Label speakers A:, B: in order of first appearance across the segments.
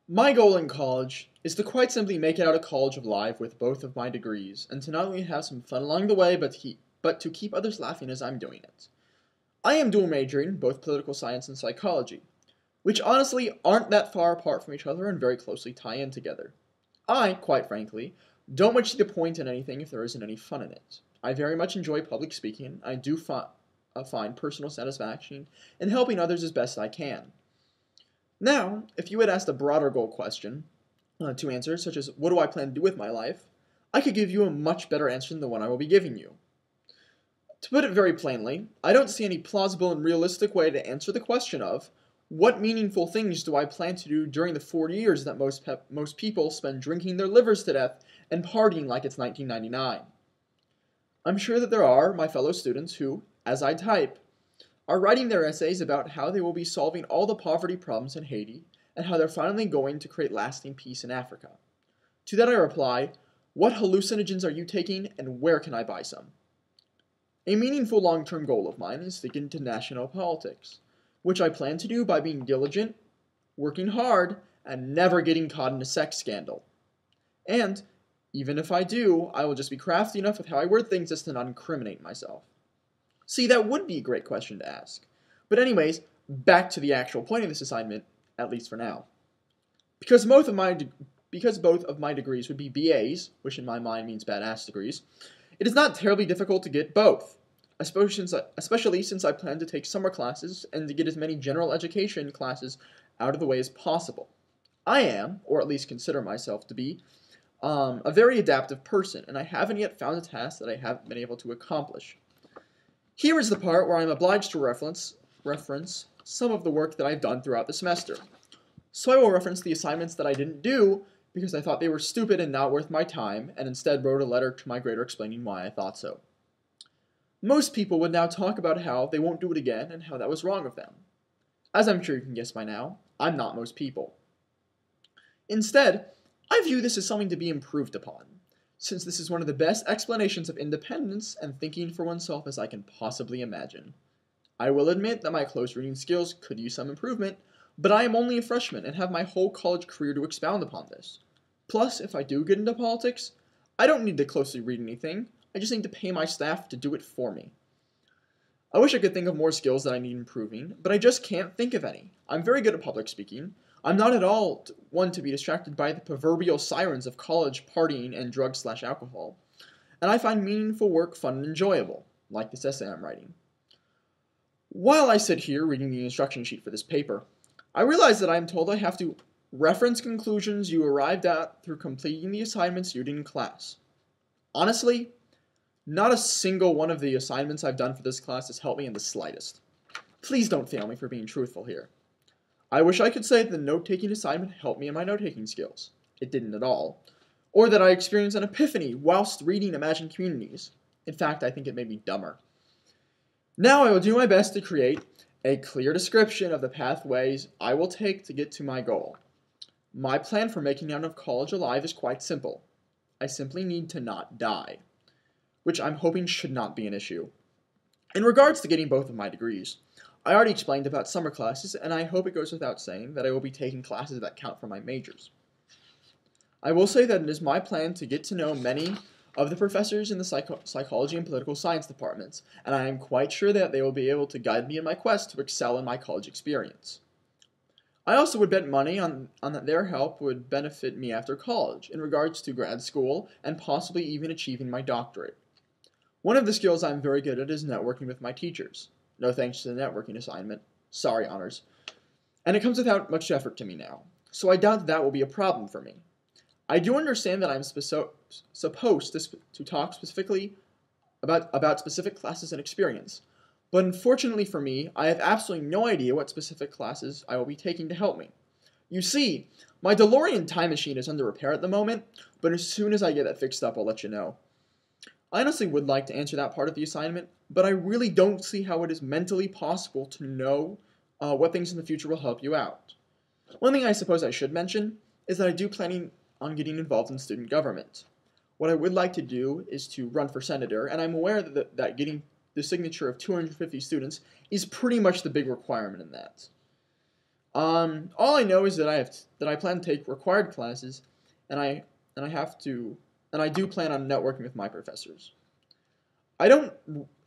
A: My goal in college is to quite simply make it out of college alive with both of my degrees, and to not only have some fun along the way, but to keep others laughing as I'm doing it. I am dual majoring in both political science and psychology, which honestly aren't that far apart from each other and very closely tie in together. I, quite frankly, don't much see the point in anything if there isn't any fun in it. I very much enjoy public speaking. I do find personal satisfaction in helping others as best I can. Now, if you had asked a broader goal question to answer, such as what do I plan to do with my life, I could give you a much better answer than the one I will be giving you. To put it very plainly, I don't see any plausible and realistic way to answer the question of what meaningful things do I plan to do during the 4 years that most people spend drinking their livers to death and partying like it's 1999. I'm sure that there are my fellow students who, as I type, are writing their essays about how they will be solving all the poverty problems in Haiti and how they're finally going to create lasting peace in Africa. To that I reply, what hallucinogens are you taking and where can I buy some? A meaningful long-term goal of mine is to get into national politics, which I plan to do by being diligent, working hard, and never getting caught in a sex scandal. And, even if I do, I will just be crafty enough with how I word things as to not incriminate myself. See, that would be a great question to ask. But anyways, back to the actual point of this assignment, at least for now. Because both of my degrees would be BAs, which in my mind means badass degrees, it is not terribly difficult to get both, especially since I plan to take summer classes and to get as many general education classes out of the way as possible. I am, or at least consider myself to be, a very adaptive person, and I haven't yet found a task that I haven't been able to accomplish. Here is the part where I'm obliged to reference some of the work that I've done throughout the semester. So I will reference the assignments that I didn't do because I thought they were stupid and not worth my time, and instead wrote a letter to my grader explaining why I thought so. Most people would now talk about how they won't do it again and how that was wrong of them. As I'm sure you can guess by now, I'm not most people. Instead, I view this as something to be improved upon, since this is one of the best explanations of independence and thinking for oneself as I can possibly imagine. I will admit that my close reading skills could use some improvement, but I am only a freshman and have my whole college career to expound upon this. Plus, if I do get into politics, I don't need to closely read anything, I just need to pay my staff to do it for me. I wish I could think of more skills that I need improving, but I just can't think of any. I'm very good at public speaking. I'm not at all one to be distracted by the proverbial sirens of college partying and drugs/alcohol. And I find meaningful work fun and enjoyable, like this essay I'm writing. While I sit here reading the instruction sheet for this paper, I realize that I am told I have to reference conclusions you arrived at through completing the assignments you did in class. Honestly, not a single one of the assignments I've done for this class has helped me in the slightest. Please don't fail me for being truthful here. I wish I could say that the note-taking assignment helped me in my note-taking skills. It didn't at all. Or that I experienced an epiphany whilst reading Imagined Communities. In fact, I think it made me dumber. Now I will do my best to create a clear description of the pathways I will take to get to my goal. My plan for making it out of college alive is quite simple. I simply need to not die, which I'm hoping should not be an issue. In regards to getting both of my degrees, I already explained about summer classes, and I hope it goes without saying that I will be taking classes that count for my majors. I will say that it is my plan to get to know many of the professors in the psychology and political science departments, and I am quite sure that they will be able to guide me in my quest to excel in my college experience. I also would bet money on that their help would benefit me after college, in regards to grad school, and possibly even achieving my doctorate. One of the skills I am very good at is networking with my teachers. No thanks to the networking assignment. Sorry, honors. And it comes without much effort to me now, so I doubt that will be a problem for me. I do understand that I'm supposed to talk specifically about specific classes and experience, but unfortunately for me, I have absolutely no idea what specific classes I will be taking to help me. You see, my DeLorean time machine is under repair at the moment, but as soon as I get that fixed up, I'll let you know. I honestly would like to answer that part of the assignment, but I really don't see how it is mentally possible to know what things in the future will help you out. One thing I suppose I should mention is that I do planning on getting involved in student government. What I would like to do is to run for senator, and I'm aware that getting the signature of 250 students is pretty much the big requirement in that. All I know is that I plan to take required classes, and and I have to and I do plan on networking with my professors. I don't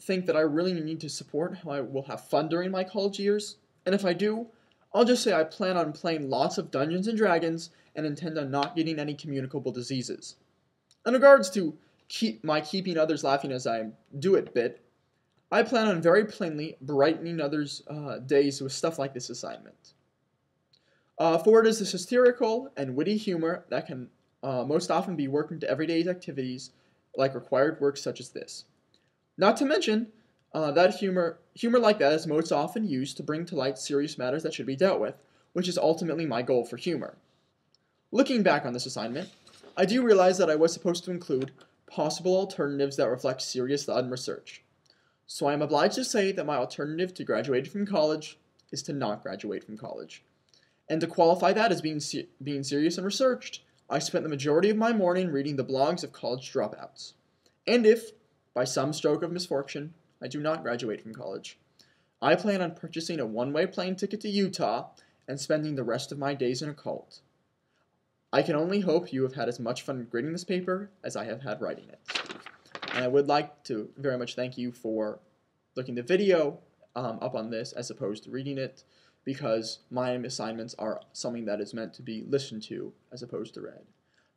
A: think that I really need to support how I will have fun during my college years, and if I do, I'll just say I plan on playing lots of Dungeons and Dragons and intend on not getting any communicable diseases. In regards to keeping others laughing as I do it bit, I plan on very plainly brightening others' days with stuff like this assignment. For it is this hysterical and witty humor that can most often be worked into everyday activities like required work such as this. Not to mention that humor like that is most often used to bring to light serious matters that should be dealt with, which is ultimately my goal for humor. Looking back on this assignment, I do realize that I was supposed to include possible alternatives that reflect serious thought and research. So I am obliged to say that my alternative to graduating from college is to not graduate from college. And to qualify that as being serious and researched, I spent the majority of my morning reading the blogs of college dropouts. And if, by some stroke of misfortune, I do not graduate from college, I plan on purchasing a one-way plane ticket to Utah and spending the rest of my days in a cult. I can only hope you have had as much fun grading this paper as I have had writing it. And I would like to very much thank you for looking the video up on this as opposed to reading it, because my assignments are something that is meant to be listened to as opposed to read.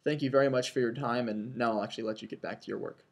A: Thank you very much for your time, and now I'll actually let you get back to your work.